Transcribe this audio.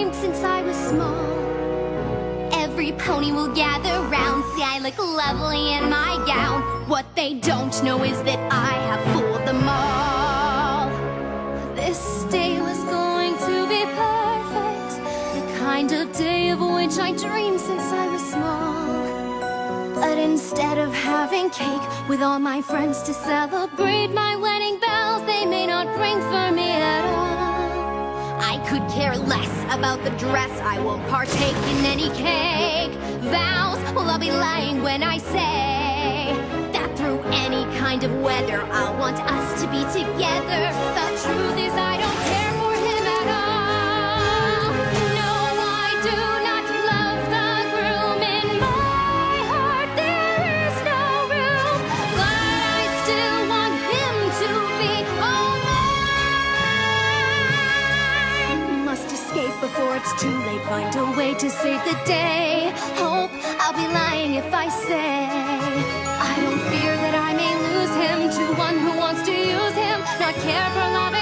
drink since I was small. Every pony will gather round, see I look lovely in my gown. What they don't know is that I have fooled them all. This day was going to be perfect, the kind of day of which I dreamed since I was small. But instead of having cake with all my friends to celebrate my wedding bells, they may not ring for me at all. I could care less about the dress, I won't partake in any cake. Vows, well I'll be lying when I say that through any kind of weather I want us to be together. The truth is I don't care for him at all. No, I do not love the groom. In my heart there is no room, but I still want him to be all mine. Must escape before it's too late, find a way to save the day. Hope I'll be lying if I say I don't fear that I may lose him to one who wants to use him, not care for love